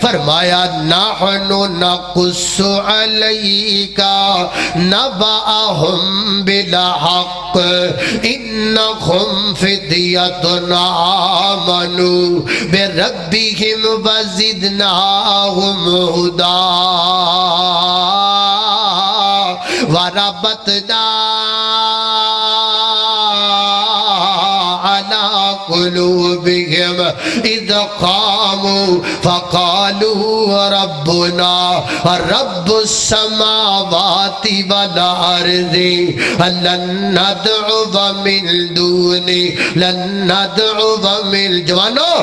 فرمایا نحن نقص علیکا نبأہم بالحق انہم فدیۃ آمنوا بربہم وزدناہم ہدی وربطنا قلوبهم اذ قاموا فقالوا ربنا رب السماوات والارض لن ندعو من دونی لن ندعو من جوانو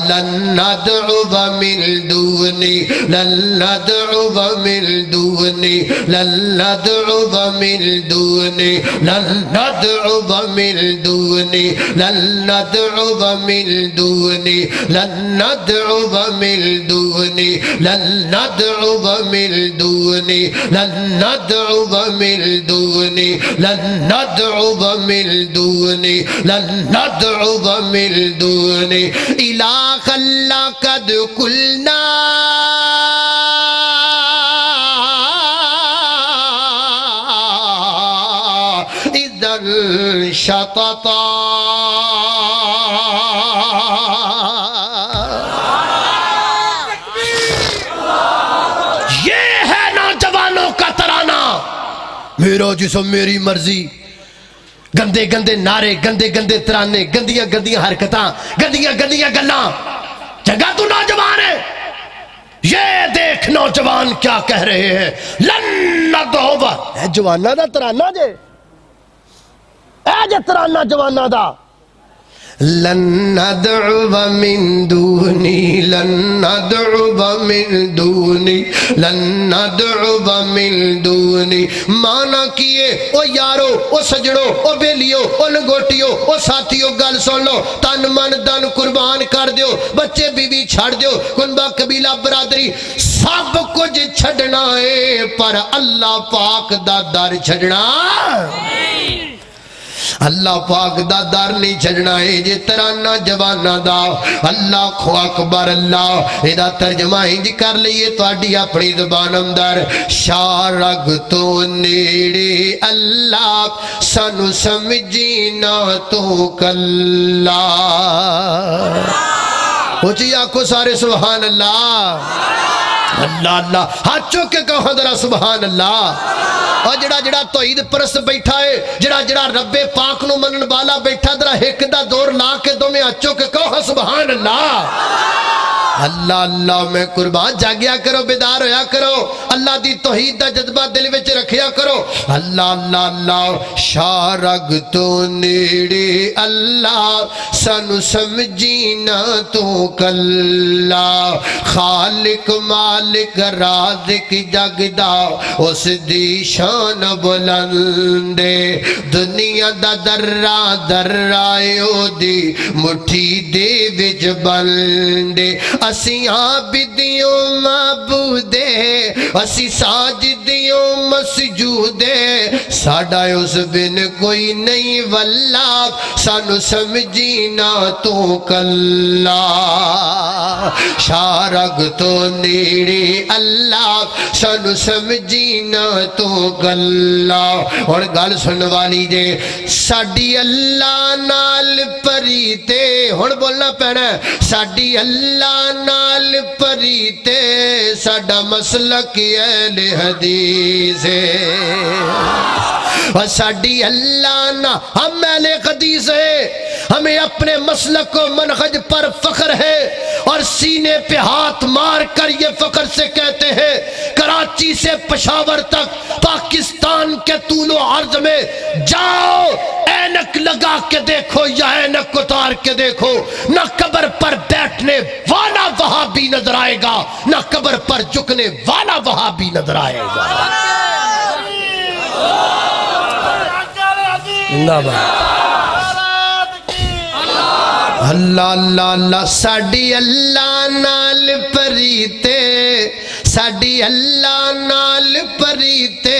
لن ندعو من دونی لن ندعو من دونی لن ندعو من دونی لن ندعو من دونی لن ندعو من دونی لن ندعو من دونی لن ندعو من دونی لن ندعو من دونی لن ندعو من دونی لن ندعو من دونی الہ لقد قلنا اذا شططا میرا جسم میری مرضی گندے گندے نعرے گندے گندے ترانے گندیاں گندیاں حرکتاں گندیاں گندیاں گلاں جگہ تو نوجوان ہے یہ دیکھ نوجوان کیا کہہ رہے ہیں لن ندعو اے جوانہ دا ترانہ جے اے جے ترانہ جوانہ دا لن ندعو من دونی لن ندعو من دونی لن ندعو من دونی مانا کیے او یارو او سجڑو او بیلیو او لنگوٹیو او ساتھیو گل سن لو تن من دن قربان کر دیو بچے بیوی چھڑ دیو کنبہ قبیلہ برادری سب کچھ چھڑنا ہے پر اللہ پاک دا در چھڑنا اللہ پاک دا در نہیں چھڑنا ہے جے ترانہ جوانہ دا اللہ اکبر اللہ ایدہ ترجمہ ہنج کر لئیے تو اڈی اپنی زبان اندر شارگ تو نیڑے اللہ سنو سمجھینا تو کلا اچھی آنکھو سارے سبحان اللہ اللہ اللہ ہاتھ چوک کے کہو ذرا سبحان اللہ اور جڑا جڑا توحید پرست بیٹھا ہے جڑا جڑا رب پاک نو منن والا بیٹھا ذرا ایک دا دور لا کے دو میں ہاتھ چوک کے کہو سبحان اللہ اللہ اللہ میں قربان جاگیا کرو بیدار ہویا کرو اللہ دی توحید دا جذبہ دل وچ رکھیا کرو اللہ اللہ اللہ شارگ تو نیڑے اللہ سنو سمجھینا تو کلا خالق مالک رازق جگدا اس دی شان بلندے دنیا دا درہ درائیو دی مٹھی دے وچ بلندے اسی عابدیوں معبودے اسی ساجدیوں مسجودے ساڑھا اس بن کوئی نہیں واللہ سانو سمجھینا تو کلا شارگ تو نیڑے اللہ سانو سمجھینا تو کلا اور گل سن والی جے ساڑھی اللہ نال پریتے اور بولنا پہنا ساڑھی اللہ نال پریتے ساڑھا مسلک اہل حدیث ہے اور ساڑھی اللہ نہ ہم اہل حدیث ہے ہمیں اپنے مسلک و منہج پر فخر ہے اور سینے پہ ہاتھ مار کر یہ فخر سے کہتے ہیں کراچی سے پشاور تک پاکستان کے طول و عرض میں جاؤ اینک لگا کے دیکھو یا اینک اتار کے دیکھو نہ قبر پر بیٹھنے والا وہابی نظر آئے گا نہ قبر پر جھکنے والا وہابی نظر آئے گا اللہ اللہ اللہ ساڑھی اللہ نال پریتے ساڑھی اللہ نال پریتے